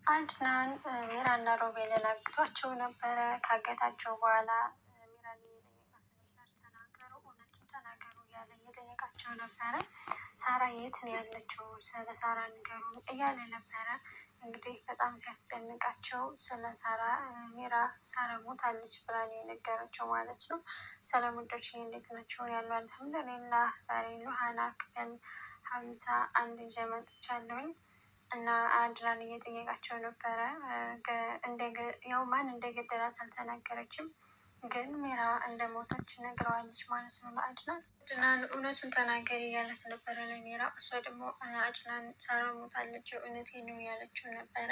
አድናን ሚራና ሮቤልን አግቷቸው ነበረ። ካገታቸው በኋላ ሚራን እየጠየቃት ነበር። ተናገሩ፣ እውነቱን ተናገሩ እያለ እየጠየቃቸው ነበረ። ሳራ የት ነው ያለችው? ስለ ሳራ ንገሩ እያለ ነበረ። እንግዲህ በጣም ሲያስጨንቃቸው ስለ ሳራ ሚራ ሳራ ሞታለች ብላ ነው የነገረችው ማለት ነው። ሰላም ውዶች እንዴት ናቸው? ያሉ አልሐምዱሊላህ። ዛሬ ሉሃና ክፍል 51 ይዤ መጥቻለሁኝ። እና አድራን እየጠየቃቸው ነበረ። ያው ማን እንደገደላት አልተናገረችም፣ ግን ሚራ እንደሞተች ነግረዋለች ማለት ነው ለአድናን። አድናን እውነቱን ተናገሪ እያለት ነበረ ለሚራ። እሷ ደግሞ አድናን ሳራ ሞታለች እውነቴ ነው ያለችው ነበረ።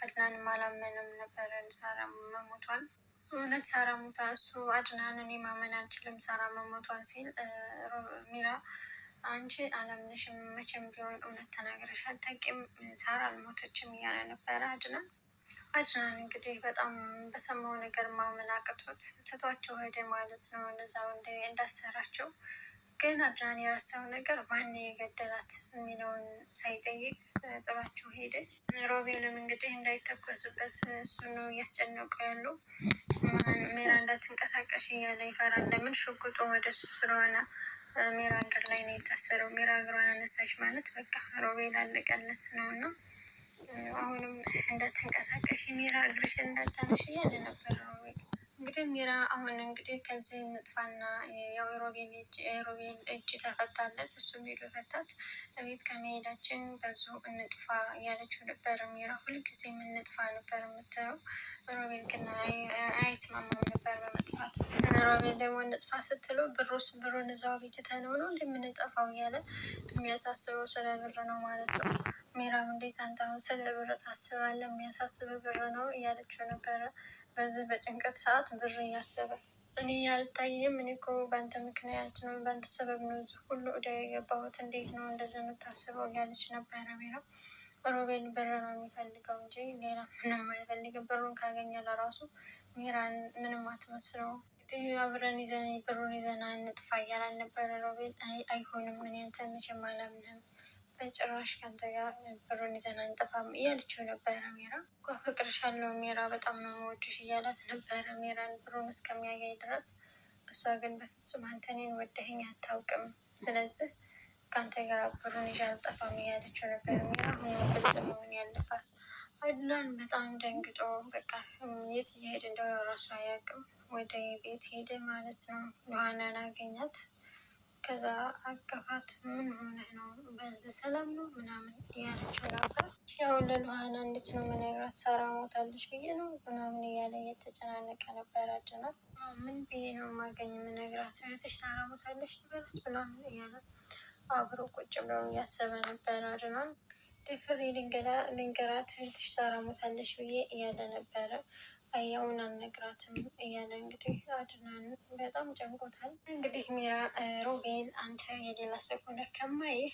አድናንም አላመንም ነበረ ሳራ መሞቷን። እውነት ሳራ ሞታ እሱ አድናን እኔ ማመን አልችልም ሳራ መሞቷን ሲል ሚራ አንቺ አላምንሽም፣ መቼም ቢሆን እውነት ተናግረሽ አታውቂም፣ ሳራ አልሞተችም እያለ ነበረ አድናን። አድናን እንግዲህ በጣም በሰማው ነገር ማመን አቅቶት ትቷቸው ሄደ ማለት ነው። እነዛው እንዳሰራቸው ግን አድናን የረሳው ነገር ማን የገደላት የሚለውን ሳይጠይቅ ጥሏቸው ሄደ። ሮቤልም እንግዲህ እንዳይተኮስበት እሱ ነው እያስጨነቁ ያሉ። ሜራ እንዳትንቀሳቀሽ እያለ ይፈራል። ለምን ሽጉጡ ወደሱ ስለሆነ ሜራ እግር ላይ ነው የታሰረው። ሜራ እግሯን አነሳች ማለት በቃ ሮቤል አለቀለት ነው። እና አሁንም እንዳትንቀሳቀሽ ሜራ እግርሽን እንዳታነሽ እያለ ነበር ሮቤል። እንግዲህ ሜራ አሁን እንግዲህ ከዚህ እንጥፋና ያው ሮቤል እጅ ተፈታለት፣ እሱም ሄዶ ፈታት። ቤት ከመሄዳችን በዙ እንጥፋ እያለችው ነበር ሜራ። ሁልጊዜ የምንጥፋ ነበር የምትለው። ሮቤል ግን አይስማማም ነበር በመጥፋት። ሮቤል ደግሞ እንጥፋ ስትለው ብሩን እዛው ቤት ትተነው ነው እንደምንጠፋው እያለ የሚያሳስበው ስለ ብር ነው ማለት ነው። ሜራም እንዴት አንተ አሁን ስለ ብር ታስባለህ? የሚያሳስብ ብር ነው እያለችው ነበረ። በዚህ በጭንቀት ሰዓት ብር እያሰበ እኔ ያልታየም፣ እኔ እኮ በአንተ ምክንያት ነው፣ በአንተ ሰበብ ነው እዚህ ሁሉ ወደ የገባሁት፣ እንዴት ነው እንደዚህ የምታስበው እያለች ነበረ ሜራ። ሮቤል ብር ነው የሚፈልገው እንጂ ሌላ ምንም አይፈልግም። ብሩን ካገኘ ለራሱ ሜራን ምንም አትመስለው። እንግዲህ አብረን ይዘን ብሩን ይዘን እንጥፋ እያላን ነበረ ሮቤል። አይሆንም፣ እኔ አንተን መቼም አላምንም፣ በጭራሽ ከአንተ ጋር ብሩን ይዘን አንጠፋም እያለችው ነበረ ሜራ። እኮ አፈቅርሻለሁ ሜራ፣ በጣም ነው የምወድሽ እያላት ነበረ ሜራን ብሩን እስከሚያገኝ ድረስ። እሷ ግን በፍጹም አንተ እኔን ወደኸኝ አታውቅም፣ ስለዚህ ከአንተ ጋር ብሩን ይዤ አልጠፋም እያለችው ነበር ሜራ። አሁን ግልጽ መሆን ያለባት። አድናን በጣም ደንግጦ በቃ የት እየሄደ እንደሆነ ራሱ አያውቅም። ወደ ቤት ሄደ ማለት ነው። ሉሃናን አገኛት። ከዛ አቀፋት። ምን ሆነህ ነው? በሰላም ነው ምናምን እያለችው ነበር። ያው ለሉሃና እንዴት ነው የምነግራት? ሳራ ሞታለች ብዬ ነው ምናምን እያለ እየተጨናነቀ ነበር አድናን። ምን ብዬ ነው የማገኝ የምነግራት? እህትሽ ሳራ ሞታለች ይበላት ምናምን እያለ አብሮ ቁጭ ብለው እያሰበ ነበር አድናን። ደፍሬ ልንገራት እህትሽ ሳራ ሞታለች ብዬ እያለ ነበረ። አያውን አልነግራትም እያለ እንግዲህ አድናን በጣም ጨንቆታል። እንግዲህ ሜራ ሮቤል አንተ የሌላ ሰው ሆነህ ከማይህ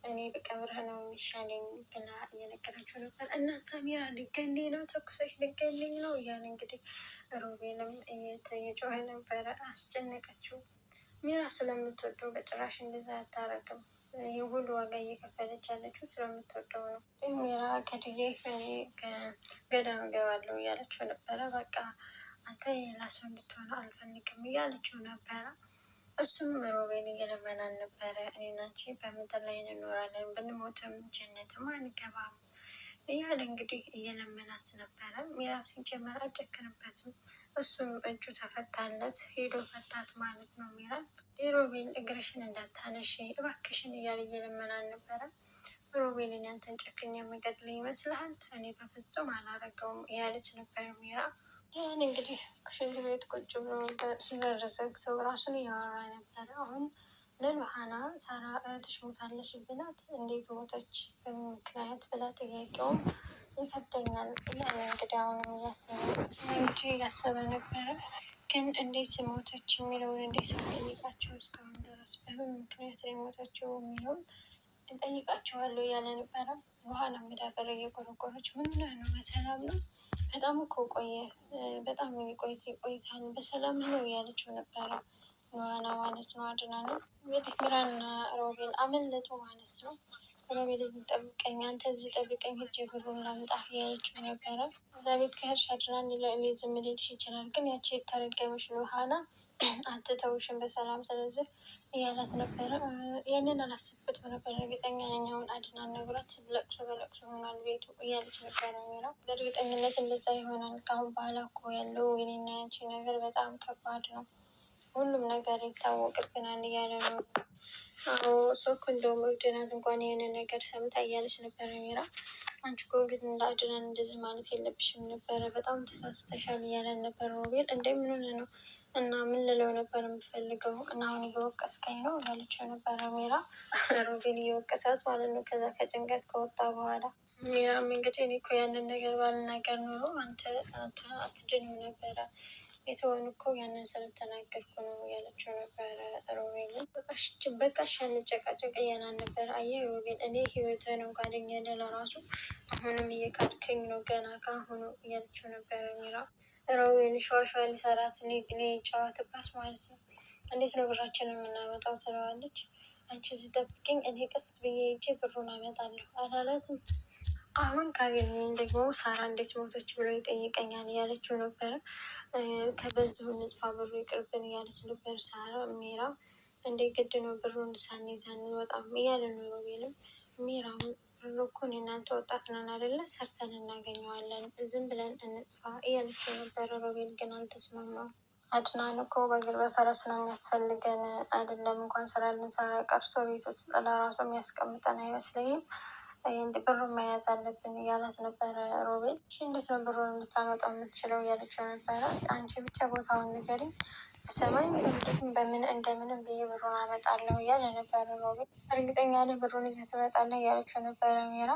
እኔ በቀብርህ ነው የሚሻለኝ ብላ እየነገረችው ነበር። እና ሳሚራ ልገለኝ ነው፣ ተኩሰሽ ልገለኝ ነው እያለ እንግዲህ ሮቤልም እየጮኸ ነበረ። አስጨነቀችው። ሜራ ስለምትወደው በጭራሽ እንደዛ አታረግም። ይህ ሁሉ ዋጋ እየከፈለች ያለችው ስለምትወደው ነው። ሜራ ከድዬ ገዳም እገባለሁ እያለችው ነበረ። በቃ አንተ የሌላ ሰው እንድትሆነ አልፈልግም እያለችው ነበረ። እሱም ሮቤል እየለመናን ነበረ። እኔና አንቺ በምድር ላይ እንኖራለን፣ ብንሞትም ጀነትም አንገባም እያለ እንግዲህ እየለመናት ነበረ። ሜራም ሲጀመር አጨክንበትም። እሱም እጁ ተፈታለት፣ ሄዶ ፈታት ማለት ነው። ሜራም ሮቤል እግርሽን እንዳታነሺ እባክሽን እያለ እየለመናን ነበረ። ሮቤልን ያንተን ጨክኝ የምገድል ይመስልሃል? እኔ በፍጹም አላረገውም እያለች ነበር ሜራ። ያን እንግዲህ ሽንት ቤት ቁጭ ብሎ ሲበር ዘግተው ራሱን እያወራ ነበረ። አሁን ለሉሃና ሳራ እህትሽ ሞታለች ብላት እንዴት ሞተች በምክንያት ብላ ጥያቄውም ይከብደኛል እያለ እንግዲህ አሁንም እያሰበ ነበረ። ግን እንዴት ሞተች የሚለውን እንዴት ሳትጠይቃቸው እስካሁን ድረስ በምን ምክንያት ላይ ሞተችው የሚለውን እንጠይቃቸዋለሁ እያለ ነበረ። ውሃና መዳበር እየቆረቆረች ምን ሆነህ ነው? በሰላም ነው? በጣም እኮ ቆየ፣ በጣም ቆይታል፣ በሰላም ነው እያለችው ነበረ። ውሃና ማለት ነው አድናን። እንግዲህ ሚራና ሮቤል አመለጡ ማለት ነው። ሮቤል ጠብቀኝ፣ አንተ እዚህ ጠብቀኝ፣ ሂጅ ብሩን ላምጣ እያለችው ነበረ። እዛ ቤት ከሄድሽ አድናን ዝም ሊልሽ ይችላል፣ ግን ያቺ የተረገመች ሉሃና አትተውሽም በሰላም ስለዚህ እያላት ነበረ። ይህንን አላስብበትም ነበር። እርግጠኛ ነኝ አሁን አድናን ነግሯት ለቅሶ በለቅሶ ሆኗል ቤቱ እያለች ነበረ ሚለው። በእርግጠኝነት እንደዛ ይሆናል። ከአሁን በኋላ እኮ ያለው የኔና ያንቺ ነገር በጣም ከባድ ነው፣ ሁሉም ነገር ይታወቅብናል እያለ ነው። አዎ እሷ እኮ እንደውም እብድ ናት እንኳን ይህንን ነገር ሰምታ እያለች ነበረ ሚራ። አንቺ እኮ ግን እንደ አድናን እንደዚህ ማለት የለብሽም ነበረ፣ በጣም ተሳስተሻል እያለን ነበር ሮቤል። እንደምን ሆነ ነው እና ምን ልለው ነበር የምፈልገው እና አሁን እየወቀስከኝ ነው እያለችው ነበረ ሚራ። ሮቤል እየወቀሳት ማለት ነው። ከዛ ከጭንቀት ከወጣ በኋላ ሚራም እንግዲህ እኔ እኮ ያንን ነገር ባልናገር ኖሮ አንተ አትድንም ነበረ፣ የተሆኑ እኮ ያንን ስለተናገርኩ ነው እያለችው ነበረ ሮቤልን። በቃሽ አንጨቃጨቅ እያላን ነበረ። አየህ ሮቤል፣ እኔ ህይወትን እንኳን ለራሱ አሁንም እየካድከኝ ነው ገና ካሁኑ እያለችው ነበረ ሚራ። ሮቤል ሸዋሸዋ ሊሰራት ጨዋትባት ማለት ነው። እንዴት ነው ብራችንን የምናመጣው ትለዋለች። አንቺ ስጠብቅኝ እኔ ቀስ ብዬ ሄጄ ብሩን አመጣለሁ አላላትም። አሁን ካገኘኝ ደግሞ ሳራ እንዴት ሞተች ብሎ ይጠይቀኛል እያለችው ነበረ። ከበዚሁ ንጥፋ ብሩ ይቅርብን እያለች ነበር ሳራ። ሚራ እንዴ ግድ ነው ብሩን ሳንይዝ አንወጣም እያለ ነው ሮቤልም። ሚራም ብሩ እኮ እኔ እናንተ ወጣት ነን አይደለ፣ ሰርተን እናገኘዋለን፣ ዝም ብለን እንጥፋ እያለችው ነበረ። ሮቤል ግን አልተስማማም። አድናን እኮ በእግር በፈረስ ነው የሚያስፈልገን፣ አይደለም እንኳን ስራ ልንሰራ ቀርቶ ቤት ውስጥ ለራሱ የሚያስቀምጠን አይመስለኝም፣ ብሩን መያዝ አለብን እያላት ነበረ ሮቤል። እንዴት ነው ብሩን ልታመጣው የምትችለው እያለችው ነበረ። አንቺ ብቻ ቦታውን ንገሪኝ፣ በሰማይ በምን እንደምንም ብዬ ብሩን አመጣለሁ እያለ ነበረ ሮቤል። እርግጠኛ ነህ ብሩን ይዘህ ትመጣለህ እያለችው ነበረ ሚራ።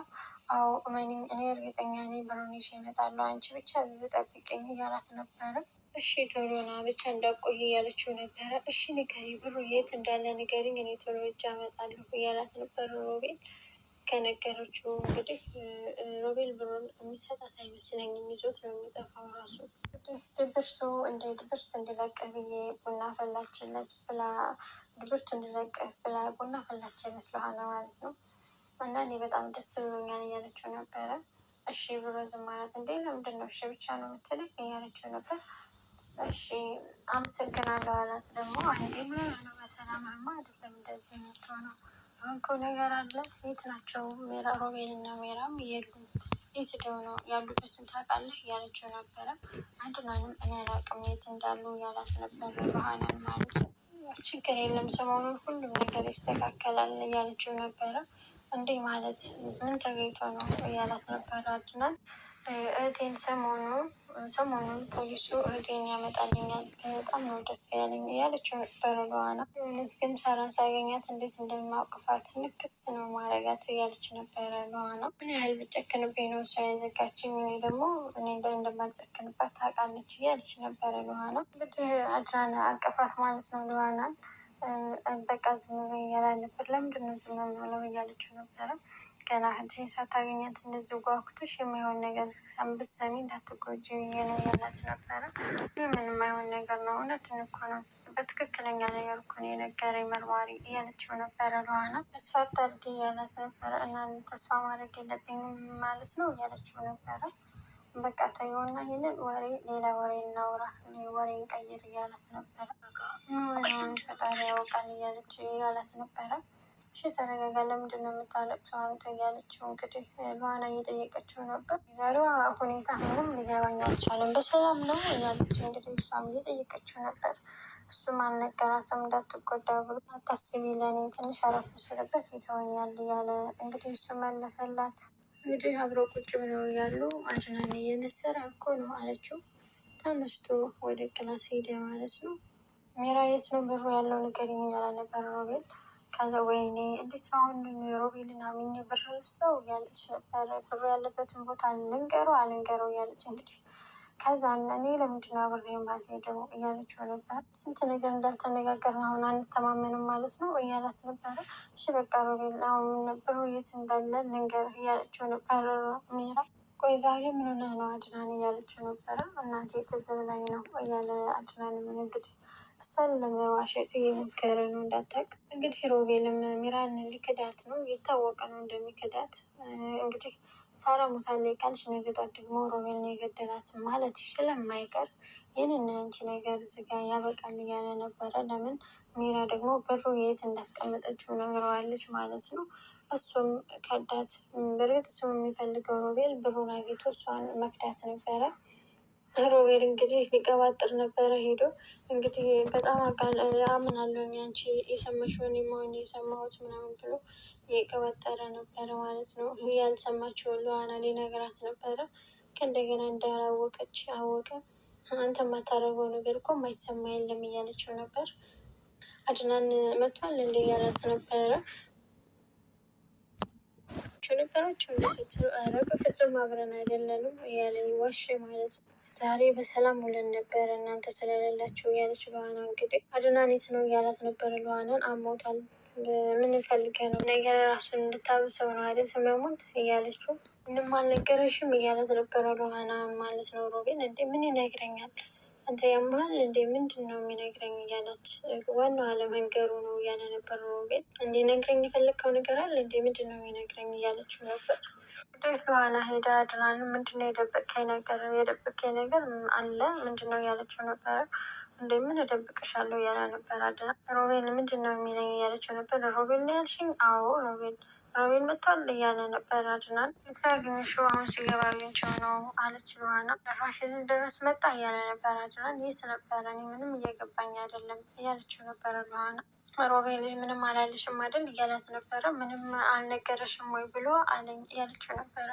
አዎ እመኒኝ፣ እኔ እርግጠኛ ነኝ ብሩን ይዤ እመጣለሁ፣ አንቺ ብቻ እዚህ ጠብቂኝ እያላት ነበረ። እሺ ቶሎ ና ብቻ እንዳቆይ እያለችው ነበረ። እሺ ንገሪኝ፣ ብሩ የት እንዳለ ንገሪኝ፣ እኔ ቶሎ እጅ አመጣለሁ እያላት ነበረ ሮቤል። ከነገረችው እንግዲህ ሮቤል ብሩን የሚሰጣት አይመስለኝም፣ ይዞት ነው የሚጠፋው ራሱ። ድብርቱ ድብርት እንዲለቅህ ብዬ ቡና ፈላችለት ብላ ድብርት እንዲለቅህ ብላ ቡና ፈላችለት ለሆነ ማለት ነው። እና እኔ በጣም ደስ ብሎኛል እያለችው ነበረ። እሺ ብሎ ዝም ማለት እንዴ ለምንድን ነው እሺ ብቻ ነው የምትለኝ እያለችው ነበር። እሺ አመሰግናለሁ አላት። ደግሞ አንዴ ምን ነው በሰላምማ አይደለም እንደዚህ የምትሆነው፣ አሁን እኮ ነገር አለ። የት ናቸው ሮቤል እና ሜራም የሉም፣ የት ሄደው ነው ያሉበትን ታውቃለህ እያለችው ነበረ። አድናንም እኔ አላውቅም የት እንዳሉ እያላት ነበር ባህናን ማለት ነው። ችግር የለም ሰሞኑን ሁሉም ነገር ይስተካከላል እያለችው ነበረ። እንዴ ማለት ምን ተገኝቶ ነው እያላት ነበረ አድናን። እህቴን ሰሞኑን ፖሊሱ እህቴን ያመጣልኛል በጣም ነው ደስ ያለኝ እያለችው ነበረ ለዋና። እውነት ግን ሳራን ሳገኛት እንዴት እንደማውቅፋት ንክስ ነው ማረጋት እያለች ነበረ ለዋና። ምን ያህል ብጨክንብኝ ነው እሷ የዘጋችኝ፣ እኔ ደግሞ እኔ እንደማልጨክንባት ታውቃለች እያለች ነበረ ለዋና። እንግዲህ አድናን አቀፋት ማለት ነው ለዋናን። በቃ ዝም በይ እያላት ነበር። ለምንድን ነው ዝም ብለው እያለችው ነበረ። ገና ህጅን ሳታገኛት እንደዚህ ጓጉተሽ የማይሆን ነገር ብትሰሚ እንዳትጎጂ ብዬ ነው እያላት ነበረ። ይህ ምንም አይሆን ነገር ነው፣ እውነትን እኮ ነው፣ በትክክለኛ ነገር እኮ ነው የነገረኝ መርማሪ እያለችው ነበረ ለዋና። ተስፋ አታድርጊ እያላት ነበረ። እና ተስፋ ማድረግ የለብኝም ማለት ነው እያለችው ነበረ። በቃ ተይውና ይህንን ወሬ ሌላ ወሬ እናውራ፣ ወሬ እንቀይር እያላት ነበረ። ፈጣሪ ያውቃል እያላት ነበረ። እሺ ተረጋጋ፣ ለምንድን ነው የምታለቅሰው አንተ እያለችው እንግዲህ ለዋና እየጠየቀችው ነበር። ዛሬዋ ሁኔታ ምንም ሊገባኝ አልቻለም፣ በሰላም ነው እያለች እንግዲህ እሷም እየጠየቀችው ነበር። እሱም አልነገራትም እንዳትጎዳ ብሎ። አታስቢ ለእኔ ትንሽ አረፍ ስልበት ይተወኛል እያለ እንግዲህ እሱ መለሰላት። እንግዲህ አብረው ቁጭ ብለው እያሉ አድናን እየነሰረ እኮ ነው አለችው። ተነስቶ ወደ ክላስ ሄደ ማለት ነው። ሜራ የት ነው ብሩ ያለው ንገሪኝ እያለ ነበር ሮቤል። ከዛ ወይኔ እንዴት ነው አሁን ሮቤልን አምኜ ብር ልስጠው እያለች ነበረ። ብሩ ያለበትን ቦታ አልንገረው እያለች እንግዲህ ከዛ እኔ ለምንድን ነው አብሬ የማልሄደው እያለችው ነበር። ስንት ነገር እንዳልተነጋገርን አሁን አንተማመንም ማለት ነው እያላት ነበረ። እሺ በቃ ሮቤል አሁን ብሩ የት እንዳለ ልንገርህ እያለችው ነበር ሜራ። ቆይ ዛሬ ምን ሆነህ ነው አድናን እያለችው ነበረ። እናቴ ትዝ ብላኝ ነው እያለ አድናን እንግዲህ እሷን ለመዋሸት እየሞከረ ነው እንዳታውቅ። እንግዲህ ሮቤልም ሚራን ሊክዳት ነው፣ እየታወቀ ነው እንደሚክዳት። እንግዲህ ሳራ ሞታለች ካልሽ ነገ ጧት ደግሞ ሮቤል ነው የገደላት ማለት ስለማይቀር ይህንን አንቺ ነገር ዝጋ ያበቃል እያለ ነበረ። ለምን ሚራ ደግሞ ብሩ የት እንዳስቀመጠችው ነግረዋለች ማለት ነው። እሱም ከዳት። በእርግጥ እሱም የሚፈልገው ሮቤል ብሩን አግኝቶ እሷን መክዳት ነበረ። ሮቤል እንግዲህ ሊቀባጥር ነበረ ሄዶ እንግዲህ በጣም አምናለሁ አንቺ የሰማሽውን የመሆን የሰማሁት ምናምን ብሎ የቀባጠረ ነበረ ማለት ነው። ያልሰማችውን ለዋና ሊነግራት ነበረ። ከእንደገና እንዳላወቀች አወቀ። አንተ የማታደርገው ነገር እኮ የማይሰማ የለም እያለችው ነበር። አድናን መጥቷል እንደ እያላት ነበረ ነበራቸው እንደስትሉ ኧረ በፍጹም አብረን አይደለንም እያለ ዋሽ ማለት ነው። ዛሬ በሰላም ውለን ነበረ እናንተ ስለሌላችሁ እያለች ለዋና እንግዲህ አድናኔት ነው እያላት ነበረ። ለዋናን አሞታል ምን ፈልገህ ነው ነገር ራሱን እንድታብሰው ነው አይደል ህመሙን እያለችው ምንም አልነገረሽም እያለት ነበረ ለዋና ማለት ነው። ሮቤል እንዴ ምን ይነግረኛል አንተ ያመሃል እንዴ ምንድን ነው የሚነግረኝ እያላት ዋናው አለመንገሩ ነው እያለ ነበር። ሮቤል እንዲነግረኝ የፈለግከው ነገር አለ እንዴ ምንድን ነው የሚነግረኝ እያለችው ነበር። በኋላ ሄዳ አድናን ምንድነው የደበቀኝ ነገር አለ ምንድን ነው እያለችው ነበረ። እንደምን እደብቅሻለሁ እያለ ነበር አድና። ሮቤል ምንድን ነው የሚለኝ እያለችው ነበር። ሮቤል ነው ያልሽኝ? አዎ ሮቤል መጥቷል እያለ ነበር አድናን። የተገኘሽው አሁን ሲገባ አግኝቼው ነው አለች ሉሃና። ጭራሽ እዚህ ድረስ መጣ እያለ ነበር አድናን። የት ነበረ? እኔ ምንም እየገባኝ አይደለም እያለችው ነበረ ሉሃና። ሮቤል ምንም አላለሽም አይደል እያላት ነበረ። ምንም አልነገረሽም ወይ ብሎ አለኝ እያለችው ነበረ።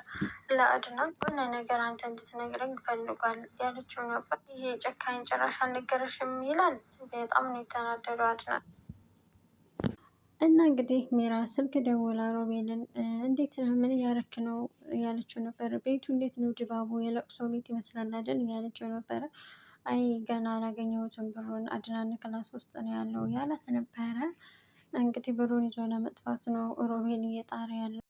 ለአድናን ሆነ ነገር አንተ እንድትነግረኝ ይፈልጓል ያለችው ነበር። ይሄ ጨካኝ ጭራሽ አልነገረሽም ይላል። በጣም ነው የተናደደው አድናን። እና እንግዲህ ሚራ ስልክ ደውላ ሮቤልን እንዴት ነህ ምን እያረክ ነው እያለችው ነበረ። ቤቱ እንዴት ነው ድባቡ የለቅሶ ቤት ይመስላል አይደል እያለችው ነበረ። አይ ገና አላገኘሁትም ብሩን አድናን ክላስ ውስጥ ነው ያለው እያላት ነበረ። እንግዲህ ብሩን ይዞ ለመጥፋት ነው ሮቤል እየጣረ ያለው።